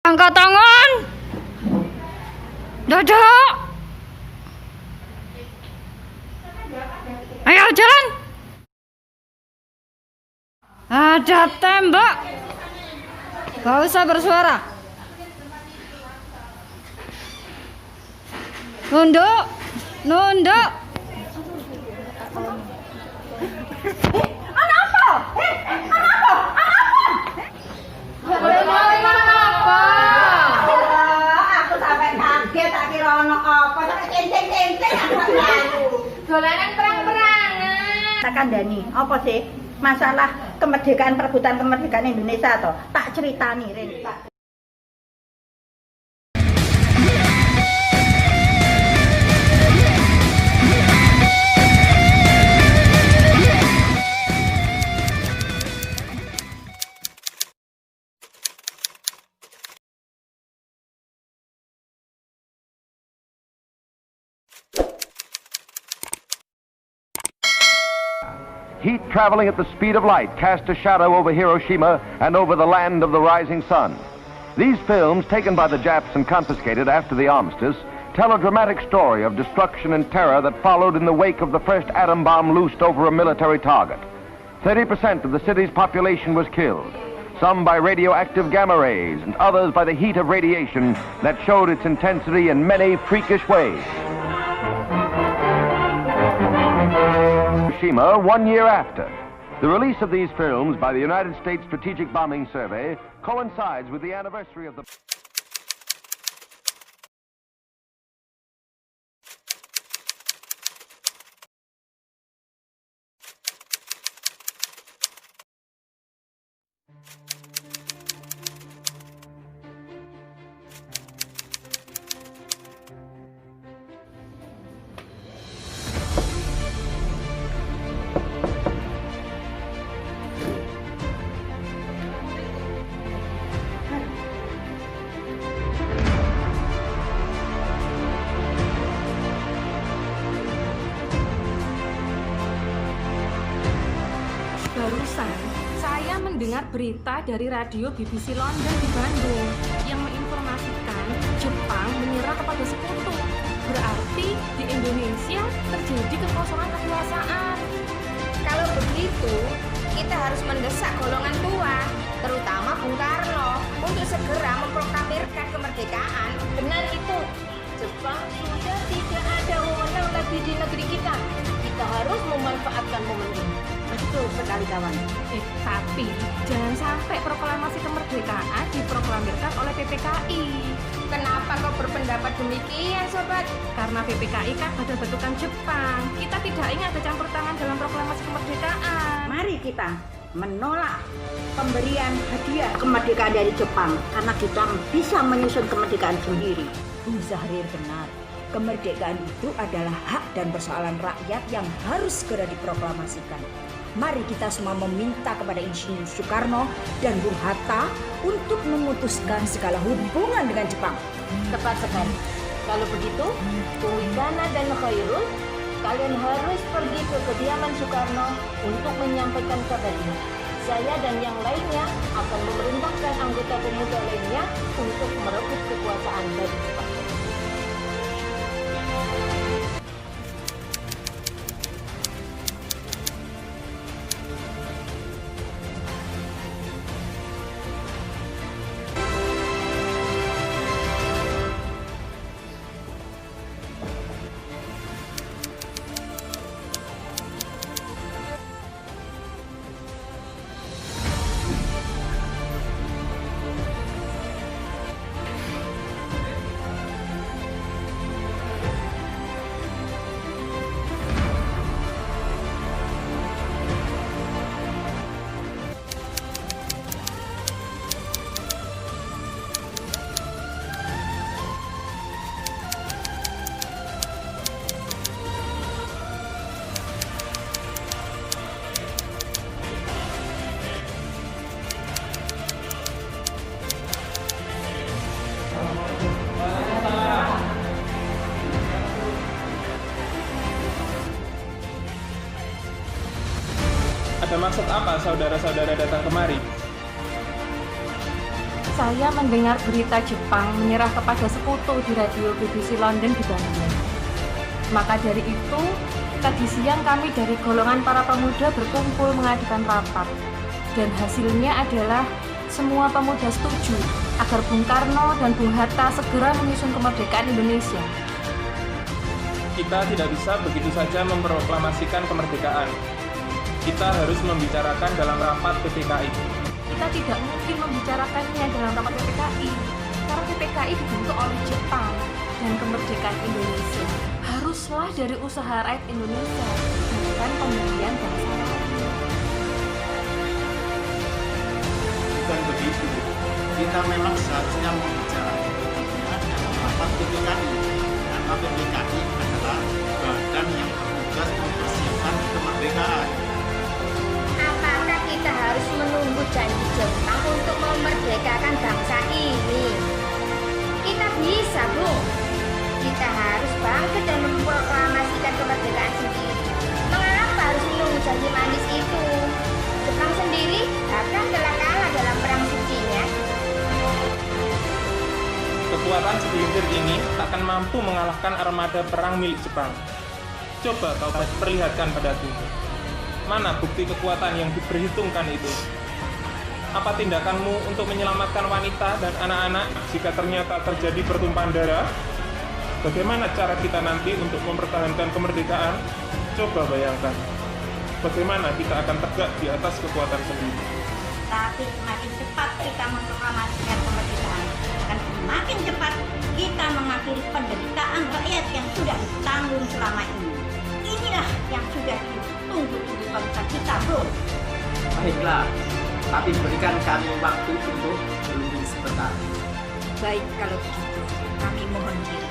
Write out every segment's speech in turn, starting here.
Angkat tangan. Duduk. Ayo jalan. Ada tembak. Gak usah bersuara. Nunduk. Nunduk. Dolanan perang-perangan. Tak kandani, apa sih masalah kemerdekaan perebutan kemerdekaan Indonesia toh? Tak ceritani Ren. Heat traveling at the speed of light cast a shadow over Hiroshima and over the land of the rising sun. These films, taken by the Japs and confiscated after the armistice, tell a dramatic story of destruction and terror that followed in the wake of the first atom bomb loosed over a military target. 30% of the city's population was killed, some by radioactive gamma rays and others by the heat of radiation that showed its intensity in many freakish ways. Hiroshima 1 year after. The release of these films by the United States Strategic Bombing Survey coincides with the anniversary of the... Barusan saya mendengar berita dari radio BBC London di Bandung yang menginformasikan Jepang menyerah kepada sekutu. Berarti di Indonesia terjadi kekosongan kekuasaan. Kalau begitu, kita harus mendesak golongan tua, terutama Bung Karno, untuk segera memproklamirkan kemerdekaan. Benar itu, Jepang sudah tidak ada wewenang lagi di negeri kita. Kita harus memanfaatkan momen ini. Betul sekali kawan. Tapi jangan sampai proklamasi kemerdekaan diproklamirkan oleh PPKI. Kenapa kau berpendapat demikian, Sobat? Karena PPKI kan ada bentukan Jepang. Kita tidak ingin ada campur tangan dalam proklamasi kemerdekaan. Mari kita menolak pemberian hadiah kemerdekaan dari Jepang karena kita bisa menyusun kemerdekaan sendiri. Bung Zahrir benar. Kemerdekaan itu adalah hak dan persoalan rakyat yang harus segera diproklamasikan. Mari kita semua meminta kepada Insinyur Soekarno dan Bung Hatta untuk memutuskan segala hubungan dengan Jepang. Tepat sekali. Kalau begitu, Bung Wigana dan Khairul, kalian harus pergi ke kediaman Soekarno untuk menyampaikan kabar ini. Saya dan yang lainnya akan memerintahkan anggota pemuda lainnya untuk merebut kekuasaan dari Jepang. Ada maksud apa saudara-saudara datang kemari? saya mendengar berita Jepang menyerah kepada sekutu di radio BBC London di Bandung. Maka dari itu, tadi siang kami dari golongan para pemuda berkumpul mengadakan rapat. Dan hasilnya adalah semua pemuda setuju agar Bung Karno dan Bung Hatta segera menyusun kemerdekaan Indonesia. Kita tidak bisa begitu saja memproklamasikan kemerdekaan. Kita harus membicarakan dalam rapat PPKI. Kita tidak mungkin membicarakannya dalam rapat PPKI, karena PPKI dibentuk oleh Jepang dan kemerdekaan Indonesia haruslah dari usaha rakyat Indonesia, bukan pemberian bangsa lain. Bukan begitu. Kita memang seharusnya membicarakannya dalam rapat PPKI. Karena PPKI adalah badan yang bertugas mempersiapkan kemerdekaan. Apakah kita harus menunggu janji Jepang untuk memerdekakan bangsa ini? Kita bisa, Bung. Kita harus bangkit dan memproklamasikan kemerdekaan sendiri. Mengapa harus menunggu janji manis itu? Jepang sendiri bahkan telah kalah dalam perang sucinya. Kekuatan segelintir ini takkan mampu mengalahkan armada perang milik Jepang. Coba kau perlihatkan padaku. Mana bukti kekuatan yang diperhitungkan itu? Apa tindakanmu untuk menyelamatkan wanita dan anak-anak jika ternyata terjadi pertumpahan darah? Bagaimana cara kita nanti untuk mempertahankan kemerdekaan? Coba bayangkan. Bagaimana kita akan tegak di atas kekuatan sendiri? Tapi semakin cepat kita memproklamasikan kemerdekaan, dan semakin cepat kita mengakhiri penderitaan rakyat yang sudah ditanggung selama ini. Inilah yang sudah ditunggu-tunggu bangsa kita, Bro. Baiklah, tapi berikan kami waktu untuk berunding sebentar. Baik kalau begitu, kami mohon diri.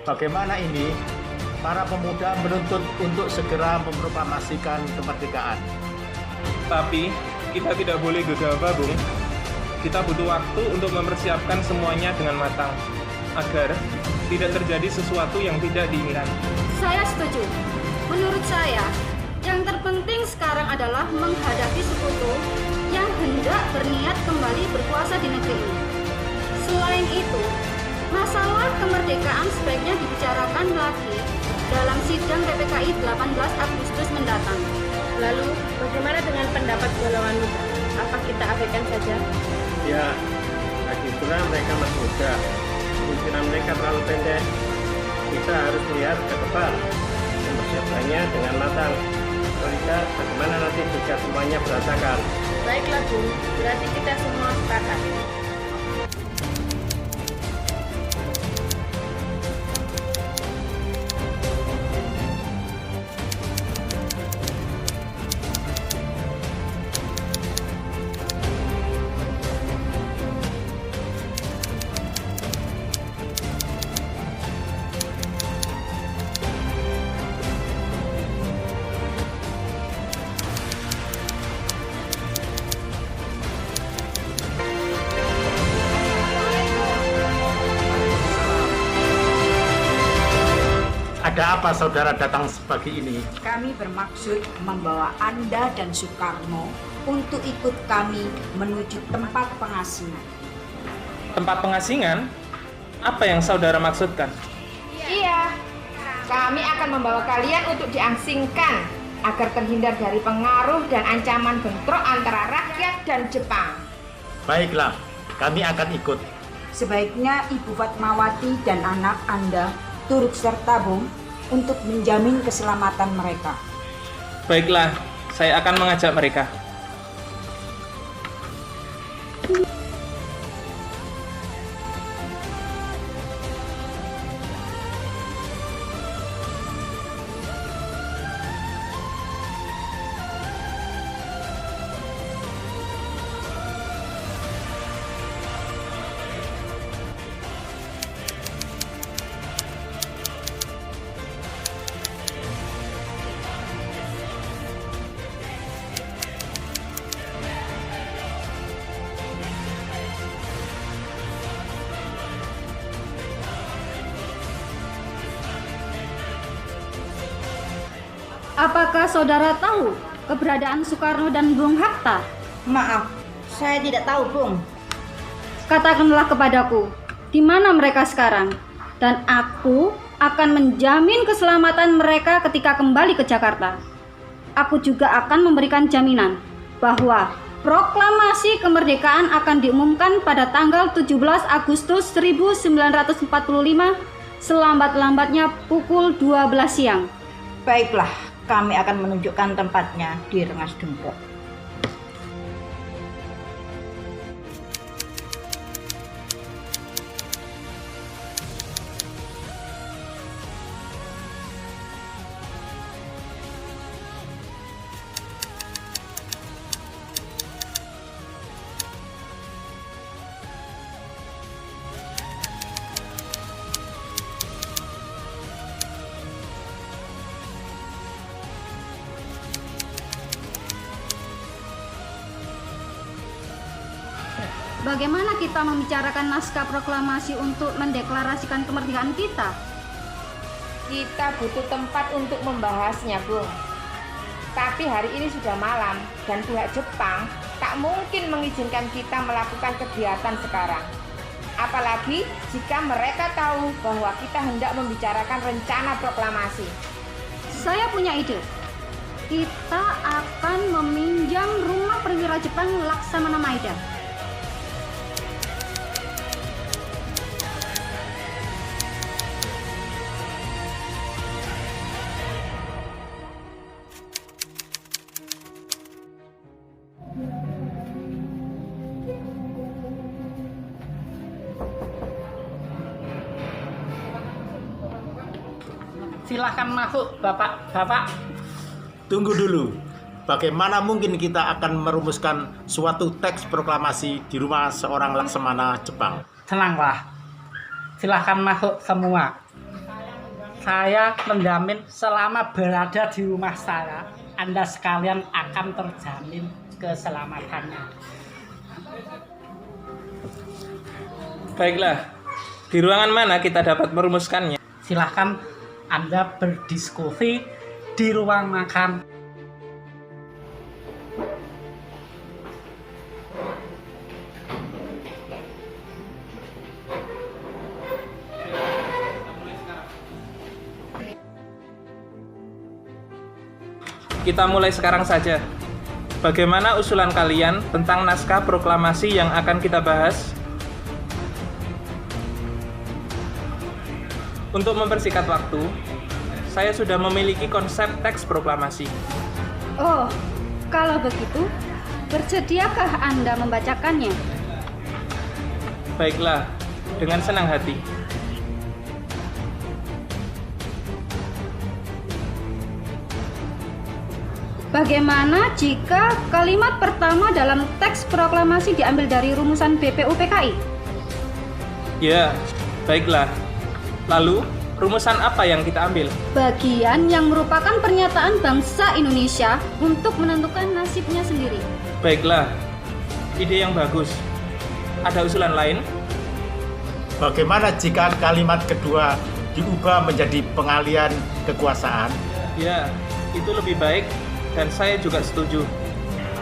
Bagaimana ini? Para pemuda menuntut untuk segera memproklamasikan kemerdekaan. Tapi kita tidak boleh gegabah, Bung. Kita butuh waktu untuk mempersiapkan semuanya dengan matang agar tidak terjadi sesuatu yang tidak diinginkan. Saya setuju. Menurut saya, yang terpenting sekarang adalah menghadapi sekutu yang hendak berniat kembali berkuasa di negeri ini. Selain itu, masalah kemerdekaan sebaiknya dibicarakan lagi dalam sidang PPKI 18 Agustus mendatang. Lalu, bagaimana dengan pendapat golongan muda? Apa kita abaikan saja? Ya, lagi pula mereka masih muda. Kemungkinan mereka terlalu pendek. Kita harus melihat ke depan, mempersiapkannya dengan matang. Melihat bagaimana nanti jika semuanya berantakan. Baiklah, Bung. Berarti kita semua sepakat. Ada apa saudara datang pagi ini? Kami bermaksud membawa Anda dan Soekarno untuk ikut kami menuju tempat pengasingan. Tempat pengasingan? Apa yang saudara maksudkan? Iya, kami akan membawa kalian untuk diasingkan agar terhindar dari pengaruh dan ancaman bentrok antara rakyat dan Jepang. Baiklah, kami akan ikut. Sebaiknya Ibu Fatmawati dan anak Anda turut serta, Bung, untuk menjamin keselamatan mereka. Baiklah, saya akan mengajak mereka. Apakah saudara tahu keberadaan Soekarno dan Bung Hatta? Maaf, saya tidak tahu, Bung. Katakanlah kepadaku, di mana mereka sekarang? Dan aku akan menjamin keselamatan mereka ketika kembali ke Jakarta. Aku juga akan memberikan jaminan bahwa proklamasi kemerdekaan akan diumumkan pada tanggal 17 Agustus 1945 selambat-lambatnya pukul 12 siang. Baiklah, kami akan menunjukkan tempatnya di Rengas Dengklok. Bagaimana kita membicarakan naskah proklamasi untuk mendeklarasikan kemerdekaan kita? Kita butuh tempat untuk membahasnya, Bung. Tapi hari ini sudah malam dan pihak Jepang tak mungkin mengizinkan kita melakukan kegiatan sekarang. Apalagi jika mereka tahu bahwa kita hendak membicarakan rencana proklamasi. Saya punya ide. Kita akan meminjam rumah perwira Jepang Laksamana Maeda. Silahkan masuk, Bapak. Tunggu dulu. Bagaimana mungkin kita akan merumuskan suatu teks proklamasi di rumah seorang Laksamana Jepang? Tenanglah. Silahkan masuk semua. Saya menjamin selama berada di rumah saya, Anda sekalian akan terjamin keselamatannya. Baiklah, di ruangan mana kita dapat merumuskannya? Silahkan Anda berdiskusi di ruang makan. Kita mulai sekarang saja. Bagaimana usulan kalian tentang naskah proklamasi yang akan kita bahas? Untuk mempersingkat waktu, saya sudah memiliki konsep teks proklamasi. Oh, kalau begitu, bersediakah Anda membacakannya? Baiklah, dengan senang hati. Bagaimana jika kalimat pertama dalam teks proklamasi diambil dari rumusan BPUPKI? Ya, baiklah. Lalu, rumusan apa yang kita ambil? Bagian yang merupakan pernyataan bangsa Indonesia untuk menentukan nasibnya sendiri. Baiklah, ide yang bagus. Ada usulan lain? Bagaimana jika kalimat kedua diubah menjadi pengalian kekuasaan? Ya, itu lebih baik dan saya juga setuju.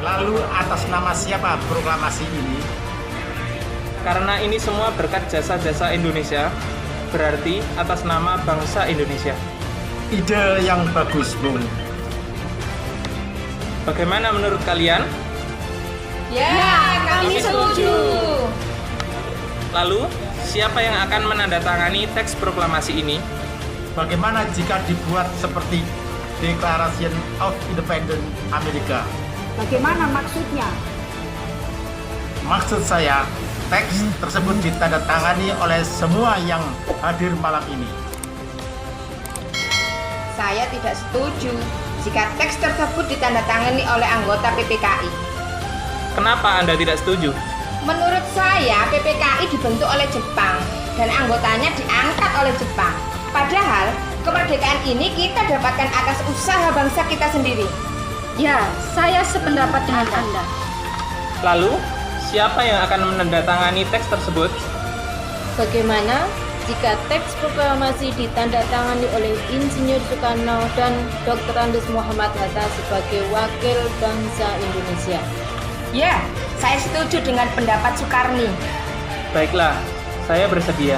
Lalu atas nama siapa proklamasi ini? Karena ini semua berkat jasa-jasa Indonesia, berarti atas nama bangsa Indonesia. Ide yang bagus, Bung. Bagaimana menurut kalian? Ya, kami setuju. Lalu, siapa yang akan menandatangani teks proklamasi ini? Bagaimana jika dibuat seperti Declaration of Independence Amerika? Bagaimana maksudnya? Maksud saya, teks tersebut ditandatangani oleh semua yang hadir malam ini. Saya tidak setuju jika teks tersebut ditandatangani oleh anggota PPKI. Kenapa Anda tidak setuju? Menurut saya, PPKI dibentuk oleh Jepang dan anggotanya diangkat oleh Jepang. Padahal, kemerdekaan ini kita dapatkan atas usaha bangsa kita sendiri. Ya, saya sependapat dengan Anda. Lalu, siapa yang akan menandatangani teks tersebut? Bagaimana jika teks proklamasi ditandatangani oleh Insinyur Soekarno dan Dr. Andes Muhammad Hatta sebagai wakil bangsa Indonesia. Ya, saya setuju dengan pendapat Soekarni. Baiklah, saya bersedia.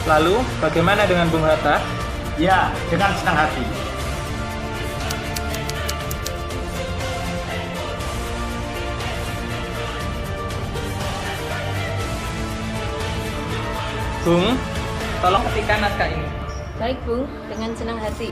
Lalu, bagaimana dengan Bung Hatta? Ya, dengan senang hati. Bung, tolong ketikkan naskah ini. Baik, Bung, dengan senang hati.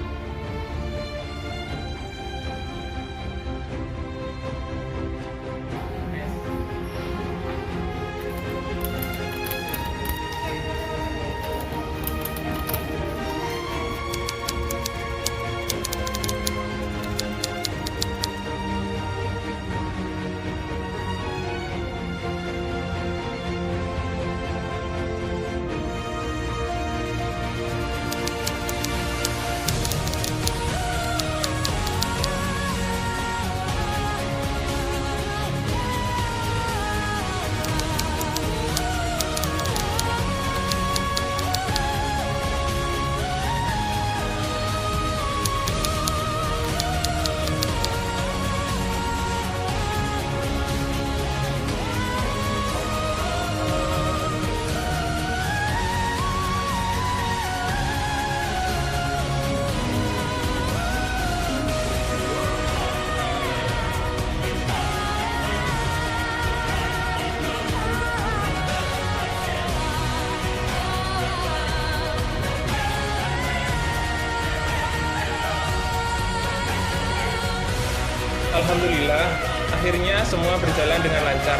Alhamdulillah, akhirnya semua berjalan dengan lancar.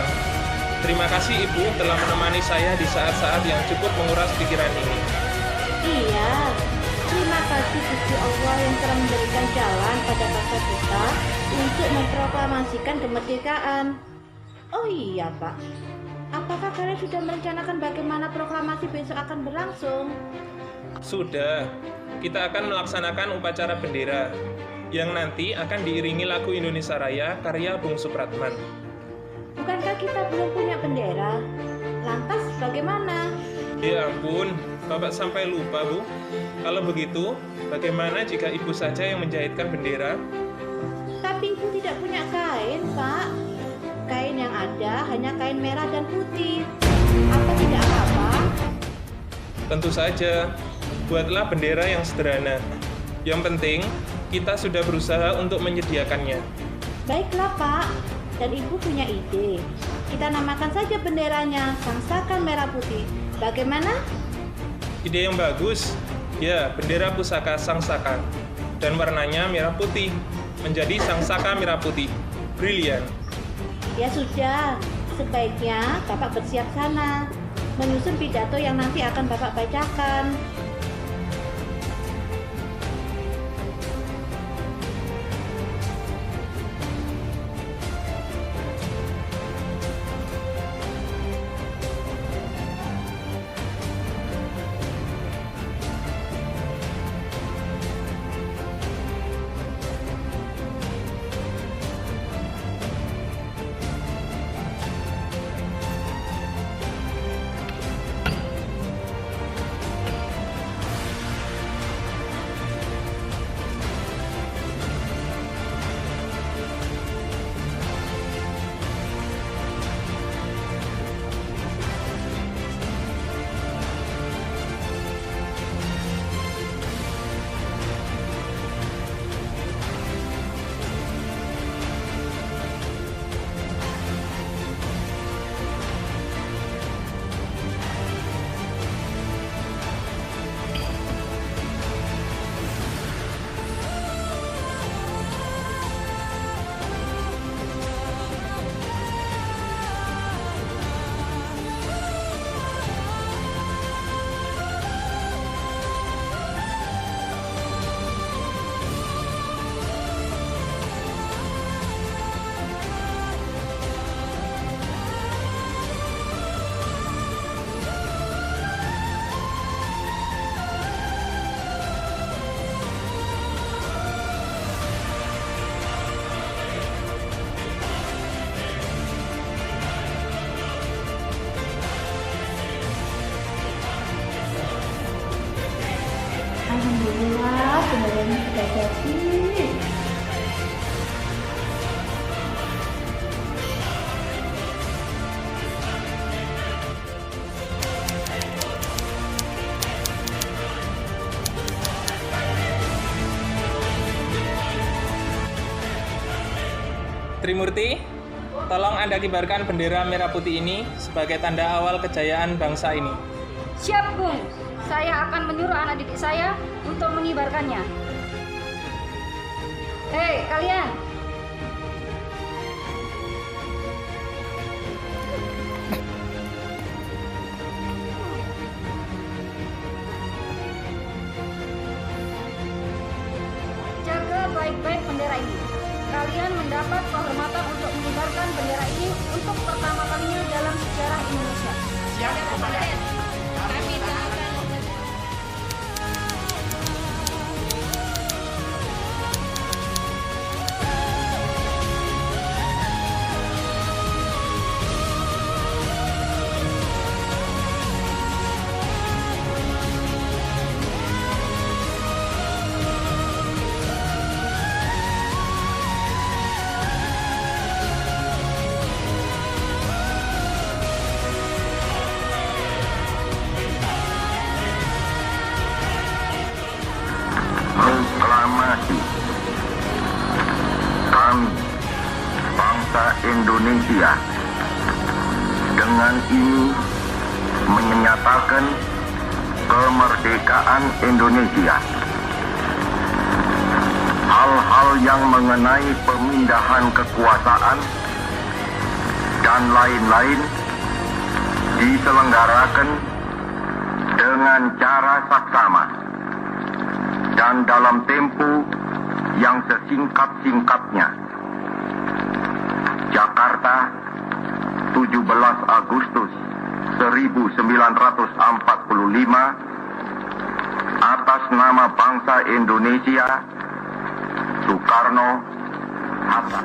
Terima kasih Ibu telah menemani saya di saat-saat yang cukup menguras pikiran ini. Iya, terima kasih Gusti Allah yang telah memberikan jalan pada bangsa kita untuk memproklamasikan kemerdekaan. Oh iya Pak, apakah kalian sudah merencanakan bagaimana proklamasi besok akan berlangsung? Sudah, kita akan melaksanakan upacara bendera yang nanti akan diiringi lagu Indonesia Raya karya Bung Supratman. Bukankah kita belum punya bendera? Lantas bagaimana? Ya ampun, Bapak sampai lupa, Bu. Kalau begitu, bagaimana jika Ibu saja yang menjahitkan bendera? Tapi Ibu tidak punya kain, Pak. Kain yang ada hanya kain merah dan putih. Apa tidak apa-apa? Tentu saja, buatlah bendera yang sederhana. Yang penting, kita sudah berusaha untuk menyediakannya. Baiklah, Pak. Dan Ibu punya ide. Kita namakan saja benderanya Sang Saka Merah Putih. Bagaimana? Ide yang bagus. Ya, bendera pusaka Sang Saka. Dan warnanya merah putih. Menjadi Sang Saka Merah Putih. Brilian. Ya sudah. Sebaiknya Bapak bersiap sana. Menyusun pidato yang nanti akan Bapak bacakan. kebenarannya sudah jadi. Trimurti, tolong Anda kibarkan bendera merah putih ini sebagai tanda awal kejayaan bangsa ini. Siap, Bung. Saya akan menyuruh anak didik saya untuk mengibarkannya. Hei, kalian! Jaga baik-baik bendera ini. Kalian mendapat kehormatan untuk mengibarkan bendera ini untuk pertama kalinya dalam sejarah Indonesia. Siap, Komandan. Kami tak akan Proklamasi. Kami, bangsa Indonesia, dengan ini menyatakan kemerdekaan Indonesia. Hal-hal yang mengenai pemindahan kekuasaan dan lain-lain diselenggarakan dengan cara saksama dan dalam tempo yang sesingkat-singkatnya. Jakarta, 17 Agustus 1945, atas nama bangsa Indonesia, Soekarno-Hatta.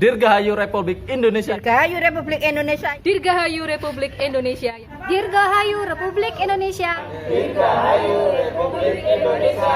Dirgahayu Republik Indonesia. Dirgahayu Republik Indonesia. Dirgahayu Republik Indonesia. Dirgahayu Republik Indonesia. Dirgahayu Republik Indonesia.